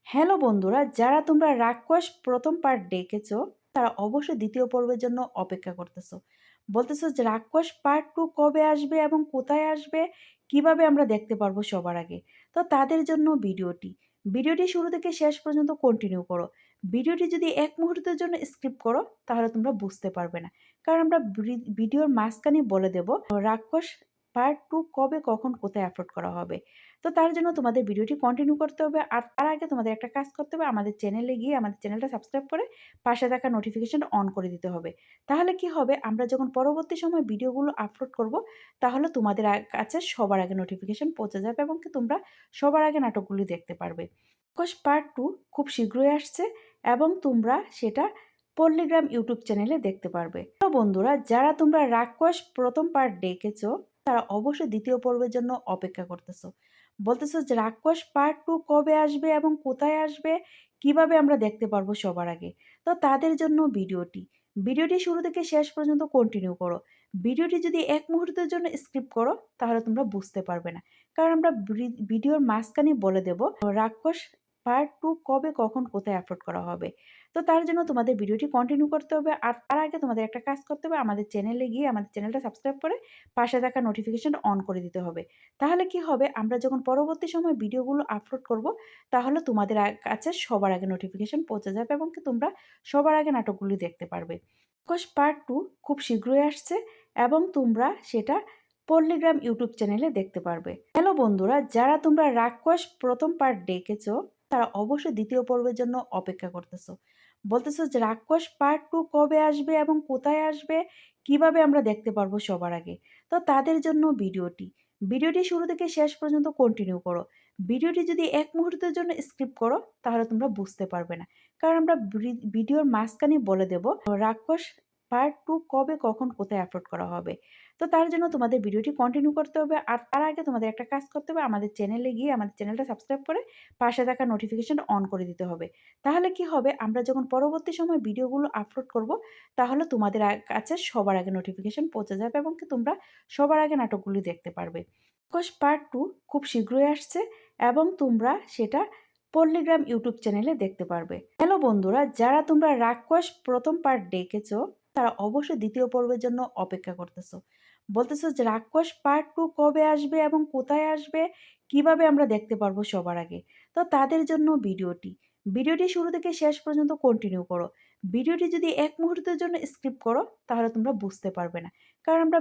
Hello বন্ধুরা, যারা তোমরা রাক্ষস প্রথম পার্ট দেখেছো তারা অবশ্যই দ্বিতীয় পর্বের জন্য অপেক্ষা করতেছো। বলতেছো যে রাক্ষস পার্ট 2 কবে আসবে এবং কোথায় আসবে, কিভাবে আমরা দেখতে পারবো সবার আগে। তো তাদের জন্য ভিডিওটি শুরু থেকে শেষ পর্যন্ত কন্টিনিউ করো। ভিডিওটি যদি এক মুহূর্তের জন্য স্কিপ করো তাহলে তোমরা বুঝতে পারবে না, কারণ আমরা ভিডিওর মাঝখানে বলে দেব রাক্ষস পার্ট 2 কবে কখন কোথায় আপলোড করা হবে। তো তার জন্য তোমাদের ভিডিওটি কন্টিনিউ করতে হবে। আর তার আগে তোমাদের একটা কাজ করতে হবে, আমাদের চ্যানেলে গিয়ে আমাদের চ্যানেলটা সাবস্ক্রাইব করে পাশে থাকা নোটিফিকেশন অন করে দিতে হবে। তাহলে কি হবে, আমরা যখন পরবর্তী সময় ভিডিওগুলো আপলোড করব তাহলে তোমাদের কাছে সবার আগে নোটিফিকেশন পৌঁছে যাবে এবং কি তোমরা সবার আগে নাটকগুলি দেখতে পারবে। রাক্ষস পার্ট 2 খুব শীঘ্রই আসছে এবং তোমরা সেটা পল্লীগ্রাম ইউটিউব চ্যানেলে দেখতে পারবে। তো বন্ধুরা, যারা তোমরা রাক্ষস প্রথম পার্ট দেখেছো তারা অবশ্যই দ্বিতীয় পর্বের জন্য অপেক্ষা করতেছো। বলতেছো যে রাক্ষস পার্ট 2 কবে আসবে এবং কোথায় আসবে, কিভাবে আমরা দেখতে পারবো সবার আগে। তো তাদের জন্য ভিডিওটি শুরু থেকে শেষ পর্যন্ত কন্টিনিউ করো। ভিডিওটি যদি এক মুহূর্তের জন্য স্কিপ করো তাহলে তোমরা বুঝতে পারবে না, কারণ আমরা ভিডিওর মাঝখানে বলে দেব রাক্ষস পার্ট 2 কবে কখন কোথায় আপলোড করা হবে। তো তার জন্য তোমাদের ভিডিওটি কন্টিনিউ করতে হবে। আর তার আগে তোমাদের একটা কাজ করতে হবে, আমাদের চ্যানেলে গিয়ে আমাদের চ্যানেলটা সাবস্ক্রাইব করে পাশে থাকা নোটিফিকেশন অন করে দিতে হবে। তাহলে কি হবে, আমরা যখন পরবর্তী সময় ভিডিওগুলো আপলোড করব তাহলে তোমাদের কাছে সবার আগে নোটিফিকেশন পৌঁছে যাবে এবং কি তোমরা সবার আগে নাটকগুলি দেখতে পারবে। রাক্ষস পার্ট 2 খুব শীঘ্রই আসছে এবং তোমরা সেটা পল্লীগ্রাম ইউটিউব চ্যানেলে দেখতে পারবে। হ্যালো বন্ধুরা, যারা তোমরা রাক্ষস প্রথম পার্ট দেখেছো তারা অবশ্যই দ্বিতীয় পর্বের জন্য অপেক্ষা করতেছো। বলতেছো যে রাক্ষস পার্ট 2 কবে আসবে এবং কোথায় আসবে, কিভাবে আমরা দেখতে পারবো সবার আগে। তো তাদের জন্য ভিডিওটি শুরু থেকে শেষ পর্যন্ত কন্টিনিউ করো। ভিডিওটি যদি এক মুহূর্তের জন্য স্কিপ করো তাহলে তোমরা বুঝতে পারবে না, কারণ আমরা ভিডিওর মাঝখানে বলে দেব রাক্ষস পার্ট 2 কবে কখন কোথায় আপলোড করা হবে। তো তার জন্য তোমাদের ভিডিওটি কন্টিনিউ করতে হবে। আর তার আগে তোমাদের একটা কাজ করতে হবে, আমাদের চ্যানেলে গিয়ে আমাদের চ্যানেলটা সাবস্ক্রাইব করে পাশে থাকা নোটিফিকেশন অন করে দিতে হবে। তাহলে কি হবে, আমরা যখন পরবর্তী সময় ভিডিওগুলো আপলোড করব তাহলে তোমাদের কাছে সবার আগে নোটিফিকেশন পৌঁছে যাবে এবং কি তোমরা সবার আগে নাটকগুলি দেখতে পারবে। রাক্ষস পার্ট 2 খুব শীঘ্রই আসছে এবং তোমরা সেটা পল্লীগ্রাম ইউটিউব চ্যানেলে দেখতে পারবে। হ্যালো বন্ধুরা, যারা তোমরা রাক্ষস প্রথম পার্ট দেখেছো তারা অবশ্যই দ্বিতীয় পর্বের জন্য অপেক্ষা করতেছো। বলতেছো যে রাক্ষস পার্ট 2 কবে আসবে এবং কোথায় আসবে, কিভাবে আমরা দেখতে পারবো সবার আগে। তো তাদের জন্য ভিডিওটি শুরু থেকে শেষ পর্যন্ত কন্টিনিউ করো। ভিডিওটি যদি এক মুহূর্তের জন্য স্কিপ করো তাহলে তোমরা বুঝতে পারবে না, কারণ আমরা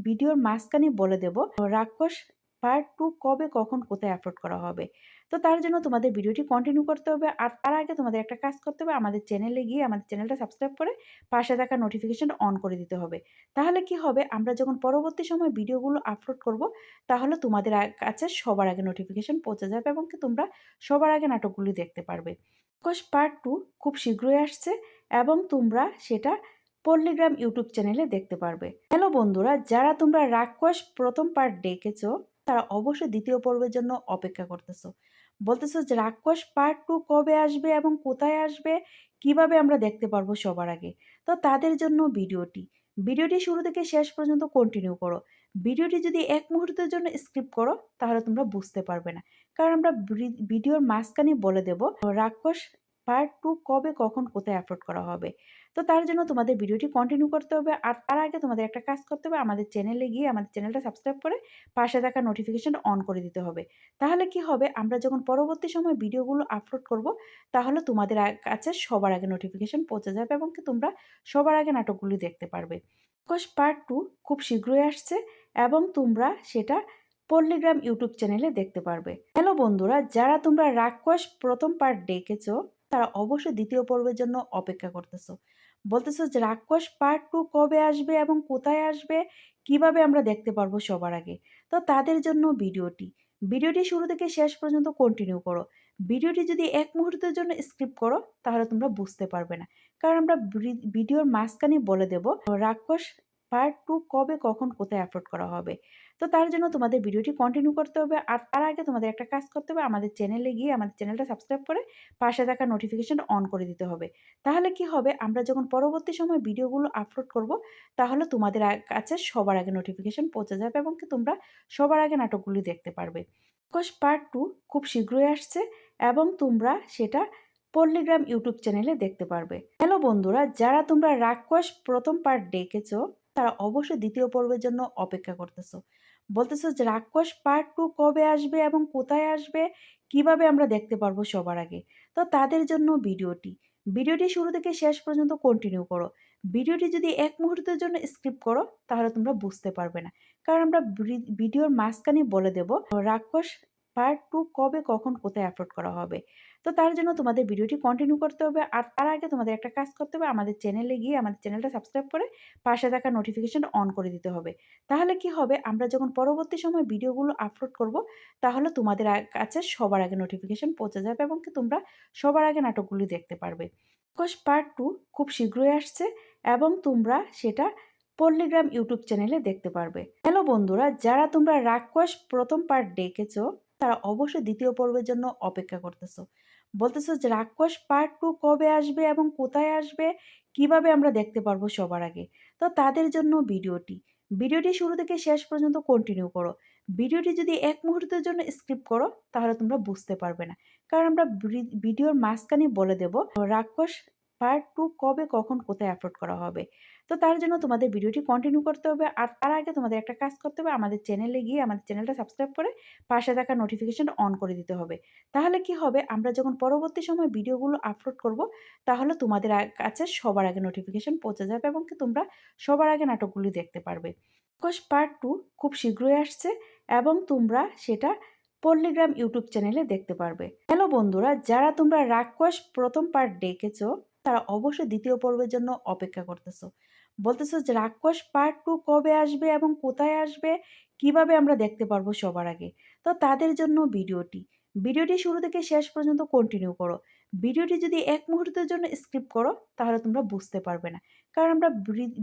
ভিডিওর মাঝখানে বলে দেব রাক্ষস পার্ট 2 কবে কখন কোথায় আপলোড করা হবে। তো তার জন্য তোমাদের ভিডিওটি কন্টিনিউ করতে হবে। আর তার আগে তোমাদের একটা কাজ করতে হবে, আমাদের চ্যানেলে গিয়ে আমাদের চ্যানেলটা সাবস্ক্রাইব করে পাশে থাকা নোটিফিকেশন অন করে দিতে হবে। তাহলে কি হবে, আমরা যখন পরবর্তী সময় ভিডিওগুলো আপলোড করব তাহলে তোমাদের কাছে সবার আগে নোটিফিকেশন পৌঁছে যাবে এবং কি তোমরা সবার আগে নাটকগুলি দেখতে পারবে। রাক্ষস পার্ট 2 খুব শীঘ্রই আসছে এবং তোমরা সেটা পল্লীগ্রাম ইউটিউব চ্যানেলে দেখতে পারবে। হ্যালো বন্ধুরা, যারা তোমরা রাক্ষস প্রথম পার্ট দেখেছো তারা অবশ্যই দ্বিতীয় পর্বের জন্য অপেক্ষা করতেছো। বলতেছো যে রাক্ষস পার্ট 2 কবে আসবে এবং কোথায় আসবে, কিভাবে আমরা দেখতে পারবো সবার আগে। তো তাদের জন্য ভিডিওটি শুরু থেকে শেষ পর্যন্ত কন্টিনিউ করো। ভিডিওটি যদি এক মুহূর্তের জন্য স্কিপ করো তাহলে তোমরা বুঝতে পারবে না, কারণ আমরা ভিডিওর মাঝখানে বলে দেব রাক্ষস পার্ট 2 কবে কখন কোথায় আপলোড করা হবে। তো তার জন্য তোমাদের ভিডিওটি কন্টিনিউ করতে হবে। আর তার আগে তোমাদের একটা কাজ করতে হবে, আমাদের চ্যানেলে গিয়ে আমাদের চ্যানেলটা সাবস্ক্রাইব করে পাশে থাকা নোটিফিকেশন অন করে দিতে হবে। তাহলে কি হবে, আমরা যখন পরবর্তী সময় ভিডিওগুলো আপলোড করব তাহলে তোমাদের কাছে সবার আগে নোটিফিকেশন পৌঁছে যাবে এবং কি তোমরা সবার আগে নাটকগুলি দেখতে পারবে। রাক্ষস পার্ট 2 খুব শীঘ্রই আসছে এবং তোমরা সেটা পল্লীগ্রাম ইউটিউব চ্যানেলে দেখতে পারবে। হ্যালো বন্ধুরা, যারা তোমরা রাক্ষস প্রথম পার্ট দেখেছো তারা অবশ্যই দ্বিতীয় পর্বের জন্য অপেক্ষা করতেছো। বলতেছো যে রাক্ষস পার্ট 2 কবে আসবে এবং কোথায় আসবে, কিভাবে আমরা দেখতে পারবো সবার আগে। তো তাদের জন্য ভিডিওটি শুরু থেকে শেষ পর্যন্ত কন্টিনিউ করো। ভিডিওটি যদি এক মুহূর্তের জন্য স্কিপ করো তাহলে তোমরা বুঝতে পারবে না, কারণ আমরা ভিডিওর মাঝখানে বলে দেব রাক্ষস পার্ট 2 কবে কখন কোথায় আপলোড করা হবে। তো তার জন্য তোমাদের ভিডিওটি কন্টিনিউ করতে হবে। আর তার আগে তোমাদের একটা কাজ করতে হবে, আমাদের চ্যানেলে গিয়ে আমাদের চ্যানেলটা সাবস্ক্রাইব করে পাশে থাকা নোটিফিকেশন অন করে দিতে হবে। তাহলে কি হবে, আমরা যখন পরবর্তী সময় ভিডিওগুলো আপলোড করব তাহলে তোমাদের কাছে সবার আগে নোটিফিকেশন পৌঁছে যাবে এবং কি তোমরা সবার আগে নাটকগুলি দেখতে পারবে। রাক্ষস পার্ট 2 খুব শীঘ্রই আসছে এবং তোমরা সেটা পল্লীগ্রাম ইউটিউব চ্যানেলে দেখতে পারবে। হ্যালো বন্ধুরা, যারা তোমরা রাক্ষস প্রথম পার্ট দেখেছো তারা অবশ্যই দ্বিতীয় পর্বের জন্য অপেক্ষা করতেছো। বলতেছো যে রাক্ষস পার্ট 2 কবে আসবে এবং কোথায় আসবে, কিভাবে আমরা দেখতে পারবো সবার আগে। তো তাদের জন্য ভিডিওটি শুরু থেকে শেষ পর্যন্ত কন্টিনিউ করো। ভিডিওটি যদি এক মুহূর্তের জন্য স্কিপ করো তাহলে তোমরা বুঝতে পারবে না। কারণ আমরা ভিডিওর মাঝখানে বলে দেব রাক্ষস পার্ট 2 কবে, কখন, কোথায় আপলোড করা হবে। তো তার জন্য তোমাদের ভিডিওটি কন্টিনিউ করতে হবে। আর তার আগে তোমাদের একটা কাজ করতে হবে, আমাদের চ্যানেলে গিয়ে আমাদের চ্যানেলটা সাবস্ক্রাইব করে পাশে থাকা নোটিফিকেশন অন করে দিতে হবে। তাহলে কি হবে, আমরা যখন পরবর্তী সময় ভিডিওগুলো আপলোড করব তাহলে তোমাদের কাছে সবার আগে নোটিফিকেশন পৌঁছে যাবে এবং কি তোমরা সবার আগে নাটকগুলি দেখতে পারবে। রাক্ষস পার্ট 2 খুব শীঘ্রই আসছে এবং তোমরা সেটা পল্লীগ্রাম ইউটিউব চ্যানেলে দেখতে পারবে। হ্যালো বন্ধুরা, যারা তোমরা রাক্ষস প্রথম পার্ট দেখেছো তারা অবশ্যই দ্বিতীয় পর্বের জন্য অপেক্ষা করতেছো। বলতেছো যে রাক্ষস পার্ট 2 কবে আসবে এবং কোথায় আসবে, কিভাবে আমরা দেখতে পারবো সবার আগে। তো তাদের জন্য ভিডিওটি শুরু থেকে শেষ পর্যন্ত কন্টিনিউ করো। ভিডিওটি যদি এক মুহূর্তের জন্য স্কিপ করো তাহলে তোমরা বুঝতে পারবে না। কারণ আমরা ভিডিওর মাঝখানে বলে দেব রাক্ষস পার্ট 2 কবে, কখন, কোথায় আপলোড করা হবে। তো তার জন্য তোমাদের ভিডিওটি কন্টিনিউ করতে হবে। আর তার আগে তোমাদের একটা কাজ করতে হবে, আমাদের চ্যানেলে গিয়ে আমাদের চ্যানেলটা সাবস্ক্রাইব করে পাশে থাকা নোটিফিকেশন অন করে দিতে হবে। তাহলে কি হবে, আমরা যখন পরবর্তী সময় ভিডিওগুলো আপলোড করব তাহলে তোমাদের কাছে সবার আগে নোটিফিকেশন পৌঁছে যাবে এবং কি তোমরা সবার আগে নাটকগুলি দেখতে পারবে। রাক্ষস পার্ট 2 খুব শীঘ্রই আসছে এবং তোমরা সেটা পল্লীগ্রাম ইউটিউব চ্যানেলে দেখতে পারবে। হ্যালো বন্ধুরা, যারা তোমরা রাক্ষস প্রথম পার্ট দেখেছো তারা অবশ্যই দ্বিতীয় পর্বের জন্য অপেক্ষা করতেছো। বলতেছো যে রাক্ষস পার্ট 2 কবে আসবে এবং কোথায় আসবে, কিভাবে আমরা দেখতে পারবো সবার আগে। তো তাদের জন্য ভিডিওটি শুরু থেকে শেষ পর্যন্ত কন্টিনিউ করো। ভিডিওটি যদি এক মুহূর্তের জন্য স্কিপ করো তাহলে তোমরা বুঝতে পারবে না। কারণ আমরা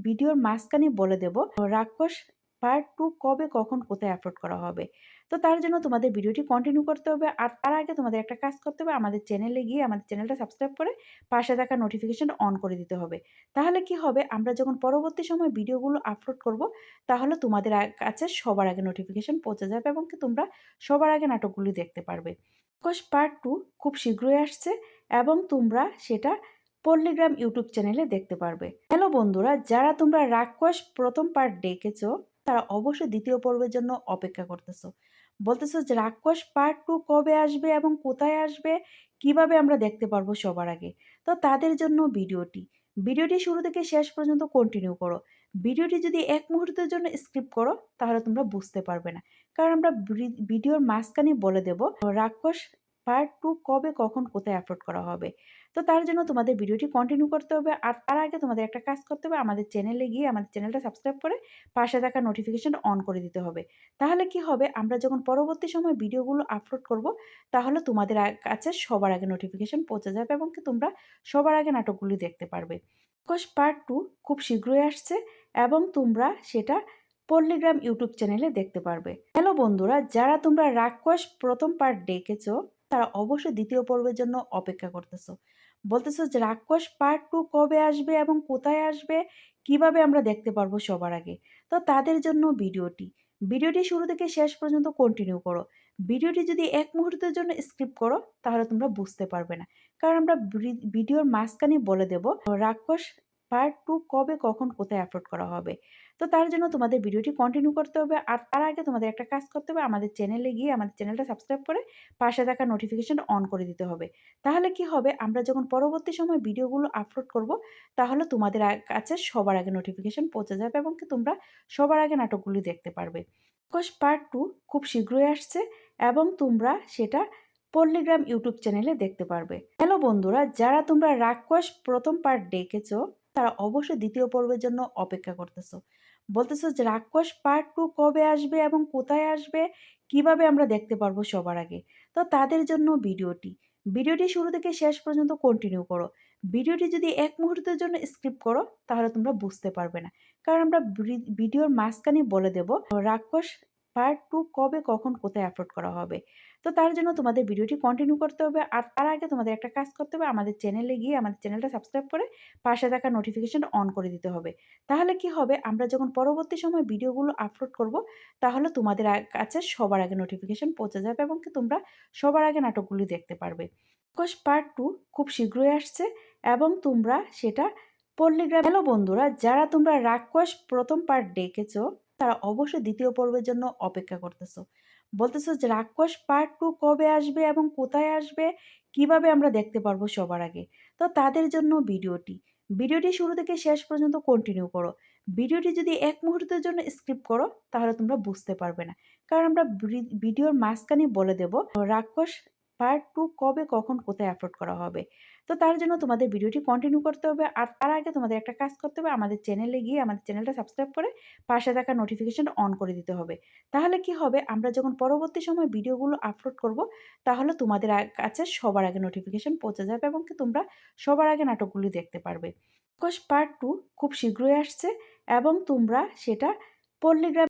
ভিডিওর মাঝখানে বলে দেব রাক্ষস পার্ট 2 কবে, কখন, কোথায় আপলোড করা হবে। তো তার জন্য তোমাদের ভিডিওটি কন্টিনিউ করতে হবে। আর তার আগে তোমাদের একটা কাজ করতে হবে, আমাদের চ্যানেলে গিয়ে আমাদের চ্যানেলটা সাবস্ক্রাইব করে পাশে থাকা নোটিফিকেশন অন করে দিতে হবে। তাহলে কি হবে, আমরা যখন পরবর্তী সময় ভিডিওগুলো আপলোড করব তাহলে তোমাদের কাছে সবার আগে নোটিফিকেশন পৌঁছে যাবে এবং কি তোমরা সবার আগে নাটকগুলি দেখতে পারবে। রাক্ষস পার্ট 2 খুব শীঘ্রই আসছে এবং তোমরা সেটা পল্লীগ্রাম ইউটিউব চ্যানেলে দেখতে পারবে। হ্যালো বন্ধুরা, যারা তোমরা রাক্ষস প্রথম পার্ট দেখেছো তারা অবশ্যই দ্বিতীয় পর্বের জন্য অপেক্ষা করতেছো। বলতেছো যে রাক্ষস পার্ট 2 কবে আসবে এবং কোথায় আসবে, কিভাবে আমরা দেখতে পারবো সবার আগে। তো তাদের জন্য ভিডিওটি শুরু থেকে শেষ পর্যন্ত কন্টিনিউ করো। ভিডিওটি যদি এক মুহূর্তের জন্য স্কিপ করো তাহলে তোমরা বুঝতে পারবে না। কারণ আমরা ভিডিওর মাঝখানে বলে দেব রাক্ষস পার্ট 2 কবে, কখন, কোথায় আপলোড করা হবে। তো তার জন্য তোমাদের ভিডিওটি কন্টিনিউ করতে হবে। আর তার আগে তোমাদের একটা কাজ করতে হবে, আমাদের চ্যানেলে গিয়ে আমাদের চ্যানেলটা সাবস্ক্রাইব করে পাশে থাকা নোটিফিকেশন অন করে দিতে হবে। তাহলে কি হবে, আমরা যখন পরবর্তী সময় ভিডিওগুলো আপলোড করব তাহলে তোমাদের কাছে সবার আগে নোটিফিকেশন পৌঁছে যাবে এবং কি তোমরা সবার আগে নাটকগুলি দেখতে পারবে। রাক্ষস পার্ট 2 খুব শীঘ্রই আসছে এবং তোমরা সেটা পল্লীগ্রাম ইউটিউব চ্যানেলে দেখতে পারবে। হ্যালো বন্ধুরা, যারা তোমরা রাক্ষস প্রথম পার্ট দেখেছো তারা অবশ্যই দ্বিতীয় পর্বের জন্য অপেক্ষা করতেছো। বলতেছো যে রাক্ষস পার্ট 2 কবে আসবে এবং কোথায় আসবে, কিভাবে আমরা দেখতে পারবো সবার আগে। তো তাদের জন্য ভিডিওটি শুরু থেকে শেষ পর্যন্ত কন্টিনিউ করো। ভিডিওটি যদি এক মুহূর্তের জন্য স্কিপ করো তাহলে তোমরা বুঝতে পারবে না। কারণ আমরা ভিডিওর মাঝখানে বলে দেব রাক্ষস পার্ট 2 কবে, কখন, কোথায় আপলোড করা হবে। তো তার জন্য তোমাদের ভিডিওটি কন্টিনিউ করতে হবে। আর তার আগে তোমাদের একটা কাজ করতে হবে, আমাদের চ্যানেলে গিয়ে আমাদের চ্যানেলটা সাবস্ক্রাইব করে পাশে থাকা নোটিফিকেশন অন করে দিতে হবে। তাহলে কি হবে, আমরা যখন পরবর্তী সময় ভিডিওগুলো আপলোড করব তাহলে তোমাদের কাছে সবার আগে নোটিফিকেশন পৌঁছে যাবে এবং কি তোমরা সবার আগে নাটকগুলি দেখতে পারবে। রাক্ষস পার্ট 2 খুব শীঘ্রই আসছে এবং তোমরা সেটা পল্লীগ্রাম ইউটিউব চ্যানেলে দেখতে পারবে। হ্যালো বন্ধুরা, যারা তোমরা রাক্ষস প্রথম পার্ট দেখেছো তারা অবশ্যই দ্বিতীয় পর্বের জন্য অপেক্ষা করতেছো। বলতেছো যে রাক্ষস পার্ট 2 কবে আসবে এবং কোথায় আসবে, কিভাবে আমরা দেখতে পারবো সবার আগে। তো তাদের জন্য ভিডিওটি শুরু থেকে শেষ পর্যন্ত কন্টিনিউ করো। ভিডিওটি যদি এক মুহূর্তের জন্য স্কিপ করো তাহলে তোমরা বুঝতে পারবে না। কারণ আমরা ভিডিওর মাঝখানে বলে দেব রাক্ষস পার্ট 2 কবে, কখন, কোথায় আপলোড করা হবে। তো তার জন্য তোমাদের ভিডিওটি কন্টিনিউ করতে হবে। আর তার আগে তোমাদের একটা কাজ করতে হবে, আমাদের চ্যানেলে গিয়ে আমাদের চ্যানেলটা সাবস্ক্রাইব করে পাশে থাকা নোটিফিকেশন অন করে দিতে হবে। তাহলে কি হবে, আমরা যখন পরবর্তী সময়ে ভিডিওগুলো আপলোড করব, তাহলে তোমাদের কাছে সবার আগে নোটিফিকেশন পৌঁছে যাবে এবং কি তোমরা সবার আগে নাটকগুলি দেখতে পারবে। রাক্ষস পার্ট 2 খুব শীঘ্রই আসছে এবং তোমরা সেটা পল্লীগ্রাম। হ্যালো বন্ধুরা, যারা তোমরা রাক্ষস প্রথম পার্ট দেখেছো তারা অবশ্যই দ্বিতীয় পর্বের জন্য অপেক্ষা করতেছো। বলতেছো যে রাক্ষস পার্ট 2 কবে আসবে এবং কোথায় আসবে, কিভাবে আমরা দেখতে পারবো সবার আগে। তো তাদের জন্য ভিডিওটি শুরু থেকে শেষ পর্যন্ত কন্টিনিউ করো। ভিডিওটি যদি এক মুহূর্তের জন্য স্কিপ করো তাহলে তোমরা বুঝতে পারবে না। কারণ আমরা ভিডিওর মাঝখানে বলে দেব রাক্ষস পার্ট 2 কবে, কখন, কোথায় আপলোড করা হবে। তো তার জন্য তোমাদের ভিডিওটি কন্টিনিউ করতে হবে। আর তার আগে তোমাদের একটা কাজ করতে হবে, আমাদের চ্যানেলে গিয়ে আমাদের চ্যানেলটা সাবস্ক্রাইব করে পাশে থাকা নোটিফিকেশন অন করে দিতে হবে। তাহলে কি হবে, আমরা যখন পরবর্তী সময়ে ভিডিওগুলো আপলোড করব, তাহলে তোমাদের কাছে সবার আগে নোটিফিকেশন পৌঁছে যাবে এবং কি তোমরা সবার আগে নাটকগুলি দেখতে পারবে। রাক্ষস পার্ট 2 খুব শীঘ্রই আসছে এবং তোমরা সেটা পল্লীগ্রাম